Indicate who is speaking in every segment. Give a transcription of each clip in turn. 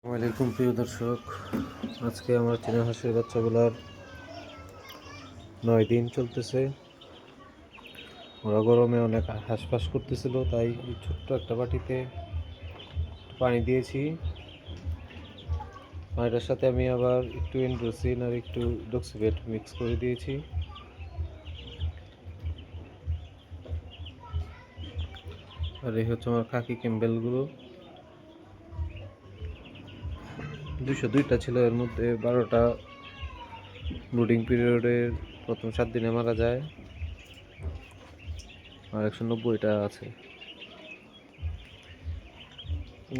Speaker 1: ওয়ালাইকুম প্রিয় দর্শক, আজকে আমার চীনা হাঁসের বাচ্চাগুলার 9 দিন চলতেছে। ওরা গরমে অনেক হাঁসফাঁস করতেছিল, তাই ছোট্ট একটা বাটিতে পানি দিয়েছি। পানিটার সাথে আমি আবার একটু এন্ড্রোসিন আর একটু ডক্সিভেট মিক্স করে দিয়েছি। আর এই হচ্ছে আমার খাকি ক্যাম্বেলগুলো। 202টা ছিল, এর মধ্যে 12টা ব্রুডিং পিরিয়ডের প্রথম 7 দিনে মারা যায় আর 190টা আছে।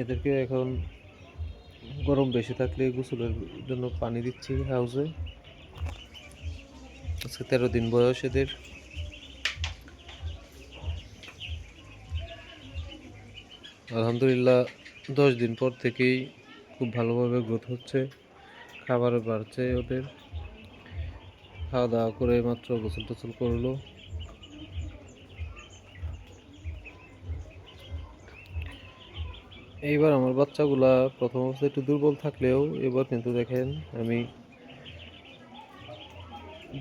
Speaker 1: এদেরকে এখন গরম বেশি থাকলে গোসলের জন্য পানি দিচ্ছি হাউসে। আজকে 13 দিন বয়স এদের। আলহামদুলিল্লাহ 10 দিন পর থেকেই খুব ভালোভাবে গ্রোথ হচ্ছে, খাবারও বাড়ছে ওদের। খাওয়া দাওয়া করে মাত্র গোসল টোসল করলো। এইবার আমার বাচ্চাগুলা প্রথম অবস্থায় একটু দুর্বল থাকলেও এবার কিন্তু দেখেন আমি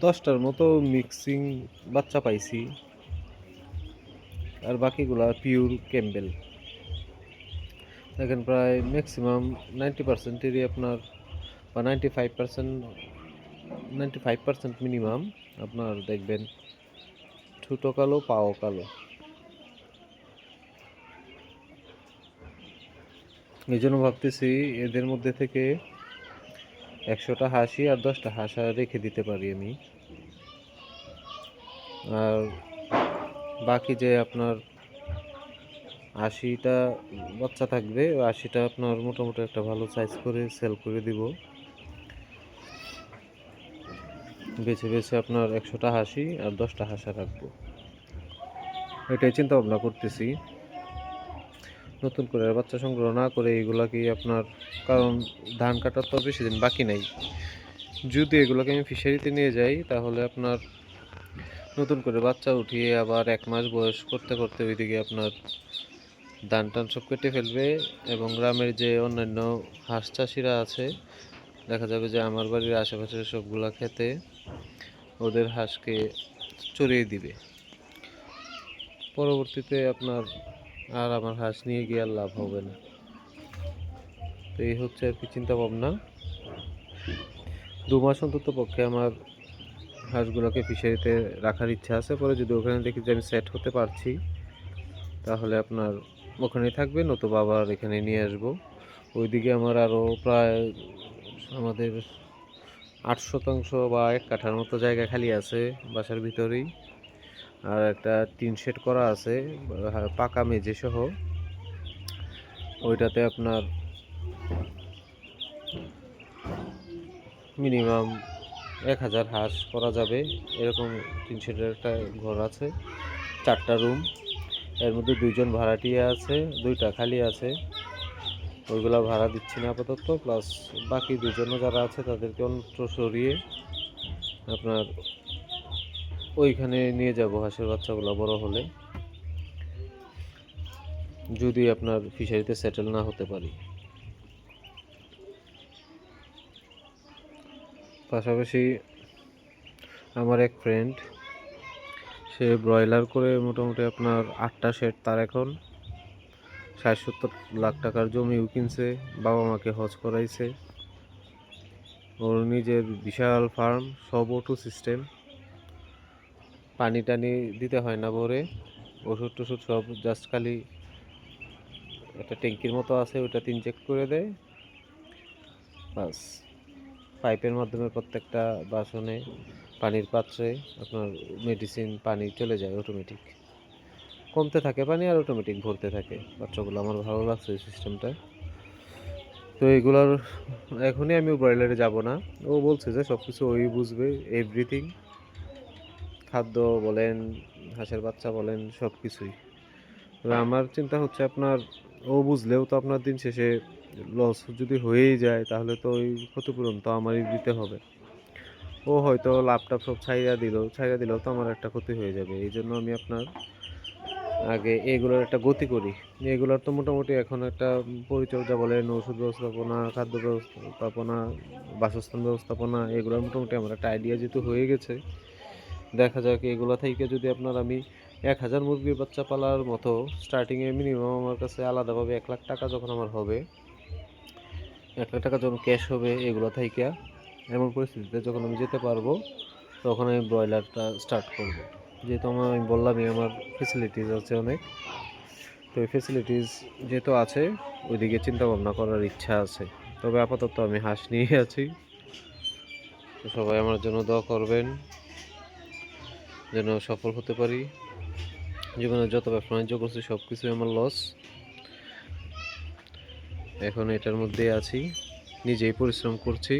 Speaker 1: 10টার মতো মিক্সিং বাচ্চা পাইছি, আর বাকিগুলা পিওর ক্যাম্বেল। দেখেন প্রায় ম্যাক্সিমাম 90%-এরই আপনার বা 95% মিনিমাম আপনার দেখবেন ঠুটো কালো, পাও কালো। এই জন্য ভাবতেছি এদের মধ্যে থেকে 100টা হাসি আর 10টা হাঁসা রেখে দিতে পারি আমি। আর বাকি যে আপনার 80টা বাচ্চা থাকবে, ওই 80টা আপনার মোটামুটি একটা ভালো সাইজ করে সেল করে দিব। বেছে বেছে আপনার 100টা হাসি আর 10টা হাঁসা রাখবো, এটাই চিন্তা ভাবনা করতেছি। নতুন করে বাচ্চা সংগ্রহ না করে এগুলাকে আপনার, কারণ ধান কাটার তো বেশি দিন বাকি নাই। যদি এগুলোকে আমি ফিশারিতে নিয়ে যাই তাহলে আপনার নতুন করে বাচ্চা উঠিয়ে আবার 1 মাস বয়স করতে করতে ওইদিকে আপনার ধান টান সব কেটে ফেলবে, এবং গ্রামের যে অন্যান্য হাঁস চাষিরা আছে দেখা যাবে যে আমার বাড়ির আশেপাশের সবগুলা খেতে ওদের হাঁসকে চড়িয়ে দিবে। পরবর্তীতে আপনার আর আমার হাঁস নিয়ে গিয়ে আর লাভ হবে না। তো এই হচ্ছে আর কি চিন্তা ভাবনা। 2 মাস অন্তত পক্ষে আমার হাঁসগুলোকে ফিশারিতে রাখার ইচ্ছা আছে। পরে যদি ওখানে দেখি যে আমি সেট হতে পারছি তাহলে আপনার ওখানেই থাকবে, নতুবা আবার এখানে নিয়ে আসবো। ওইদিকে আমার আরও প্রায় আমাদের 8% বা 1 কাঠার মতো জায়গা খালি আছে বাসার ভিতরেই। আর একটা টিন শেড করা আছে পাকা মেঝে সহ। ওইটাতে আপনার মিনিমাম 1000 হাঁস করা যাবে, এরকম টিন শেডের একটা ঘর আছে, 4টা রুম। এর মধ্যে 2জন ভাড়াটিয়া আছে, 2টা খালি আছে, ওইগুলো ভাড়া দিচ্ছি না আপাতত। প্লাস বাকি 2জনও যারা আছে তাদেরকে অন্যত্র সরিয়ে আপনার ওইখানে নিয়ে যাব হাঁসের বাচ্চাগুলো বড় হলে, যদি আপনার ফিশারিতে সেটেল না হতে পারি। পাশাপাশি আমার এক ফ্রেন্ড, সে ব্রয়লার করে মোটামুটি আপনার 8টা শেড, তার এখন 60-70 লাখ টাকার জমিও কিনছে, বাবা মাকে হজ করাইছে, ওর নিজের বিশাল ফার্ম, সব অটো সিস্টেম, পানি টানি দিতে হয় না ভোরে, ওষুধ টষুধ সব জাস্ট খালি একটা ট্যাঙ্কির মতো আছে, ওইটাতে ইনজেক্ট করে দেয়, বাস। পাইপের মাধ্যমে প্রত্যেকটা বাসনে পানির পাত্রে আপনার মেডিসিন পানি চলে যায় অটোমেটিক, কমতে থাকে পানি আর অটোমেটিক ভরতে থাকে বাচ্চাগুলো। আমার ভালো লাগছে এই সিস্টেমটা। তো এগুলার এখনই আমি ব্রয়লারে যাব না, ও বলছে যে সব কিছু ওই বুঝবে, এভরিথিং, খাদ্য বলেন, হাঁসের বাচ্চা বলেন, সব কিছুই। তবে আমার চিন্তা হচ্ছে আপনার, ও বুঝলেও তো আপনার দিন শেষে লস যদি হয়েই যায় তাহলে তো ওই ক্ষতিপূরণ তো আমারই দিতে হবে। ও হয়তো লাভটা সব ছাইড়া দিলেও তো আমার একটা ক্ষতি হয়ে যাবে। এই জন্য আমি আপনার আগে এগুলোর একটা গতি করি। এগুলোর তো মোটামুটি এখন একটা পরিচর্যা বলেন, ওষুধ ব্যবস্থাপনা, খাদ্য ব্যবস্থাপনা, বাসস্থান ব্যবস্থাপনা এগুলোর মোটামুটি আমার একটা আইডিয়া যেহেতু হয়ে গেছে, দেখা যাক এগুলো থেকে যদি আপনার আমি 1000 মুরগির বাচ্চা পালার মতো স্টার্টিংয়ে মিনিমাম আমার কাছে আলাদাভাবে 1,00,000 টাকা যখন আমার হবে, 1,00,000 টাকা যখন ক্যাশ হবে এগুলো থাইকা, এমন পরিস্থিতিতে যখন আমি যেতে পারবো তখন আমি ব্রয়লারটা স্টার্ট করব। যেহেতু আমি বললামই আমার ফেসিলিটিস আছে অনেক, তো এই ফেসিলিটিস যেহেতু আছে ওইদিকে চিন্তা ভাবনা করার ইচ্ছা আছে। তবে আপাতত আমি হাঁস নিয়ে আছি, তো সবাই আমার জন্য দোয়া করবেন যেন সফল হতে পারি। জীবনে যত ব্যবসা বাণিজ্য করছি সব কিছুই আমার লস, এখন এটার মধ্যে আছি, নিজেই পরিশ্রম করছি,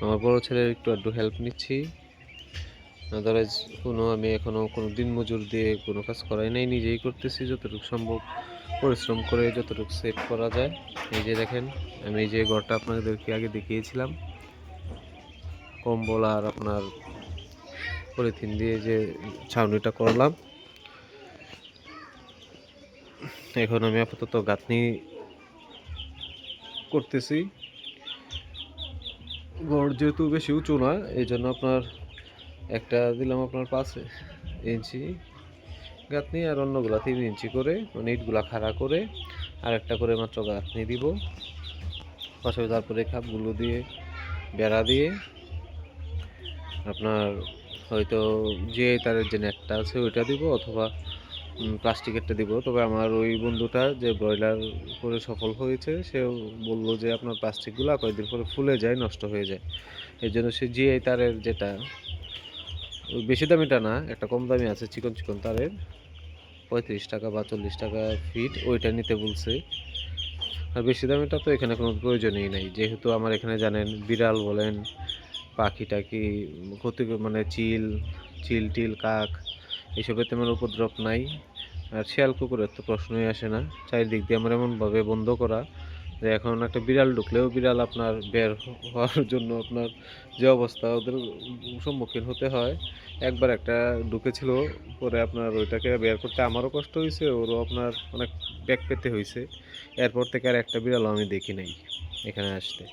Speaker 1: আমার বড় ছেলের একটু আধটু হেল্প নিচ্ছি। আদারওয়াইজ আমি এখনও কোনো দিন মজুর দিয়ে কোনো কাজ করাই নাই, নিজেই করতেছি যতটুকু সম্ভব পরিশ্রম করে যতটুকু সেভ করা যায়। এই যে দেখেন আমি এই যে ঘরটা আপনাদেরকে আগে দেখিয়েছিলাম, কম্বল আর আপনার পলিথিন দিয়ে যে ছাউনিটা করলাম, এখন আমি আপাতত গাঁথনি করতেছি। ঘর যেহেতু বেশি উঁচু না, এই জন্য আপনার একটা দিলাম আপনার 5 ইঞ্চি গাঁথনি, আর অন্যগুলা 3 ইঞ্চি করে, মানে ইটগুলা খাড়া করে আর একটা করে মাত্র গাঁথনি দিব পাশাপাশি। তারপরে খাপগুলো দিয়ে বেড়া দিয়ে আপনার হয়তো যে তারের যে নেটটা আছে ওইটা দিব, অথবা প্লাস্টিকেরটা দিব। তবে আমার ওই বন্ধুটা যে ব্রয়লার করে সফল হয়েছে সেও বললো যে আপনার প্লাস্টিকগুলো কয়েকদিন পরে ফুলে যায়, নষ্ট হয়ে যায়। এই জন্য সে জিআই তারের যেটা ওই বেশি দামিটা না, একটা কম দামি আছে চিকন চিকন তারের, 35 টাকা বা 40 টাকা ফিট, ওইটা নিতে বলছে। আর বেশি দামিটা তো এখানে কোনো প্রয়োজনই নাই, যেহেতু আমার এখানে জানেন বিড়াল বলেন, পাখি টাকি ক্ষতি মানে চিল চিল টিল কাক এইসবের তেমন উপদ্রব নাই। আর শিয়াল কুকুরের তো প্রশ্নই আসে না, চারিদিক দিয়ে আমার এমনভাবে বন্ধ করা যে এখন একটা বিড়াল ঢুকলেও বিড়াল আপনার বের হওয়ার জন্য আপনার যে অবস্থা ওদের সম্মুখীন হতে হয়। একবার একটা ঢুকেছিল, পরে আপনার ওইটাকে বের করতে আমারও কষ্ট হয়েছে, ওরও আপনার অনেক ব্যাক পেতে হয়েছে। এরপর থেকে আর একটা বিড়ালও আমি দেখি নাই এখানে আসতে।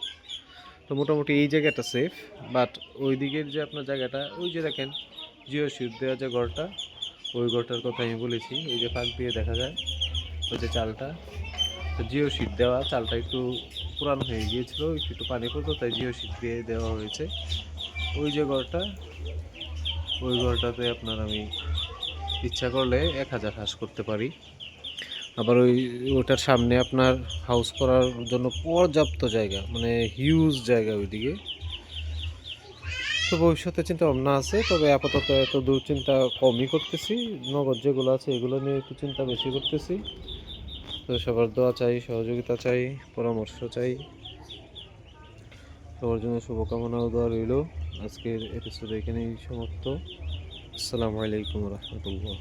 Speaker 1: তো মোটামুটি এই জায়গাটা সেফ, বাট ওই দিকের যে আপনার জায়গাটা ওই যে দেখেন জিও শিট দেওয়া যে ঘরটা, ওই ঘরটার কথা আমি বলেছি, ওই যে ফাঁক দিয়ে দেখা যায় ওই যে চালটা, তো জিও শিট দেওয়া চালটা একটু পুরানো হয়ে গিয়েছিল, একটু একটু পানি পড়তো তাই জিও শিট দিয়ে দেওয়া হয়েছে। ওই যে ঘরটা, ওই ঘরটাতে আপনার আমি ইচ্ছা করলে 1000 হাঁস করতে পারি। আবার ওটার সামনে আপনার হাউস করার জন্য পর্যাপ্ত জায়গা, মানে হিউজ জায়গা ওইদিকে। তো ভবিষ্যতে চিন্তা ভাবনা আছে, তবে আপাতত এত দূর চিন্তা কমই করতেছি, নগদ যেগুলো আছে এগুলো নিয়ে একটু চিন্তা বেশি করতেছি। তো সবার দোয়া চাই, সহযোগিতা চাই, পরামর্শ চাই, সবার জন্য শুভকামনা ও দোয়া রইল। আজকের এপিসোড এখানেই সমাপ্ত। আসসালামু আলাইকুম রহমতুল্লাহ।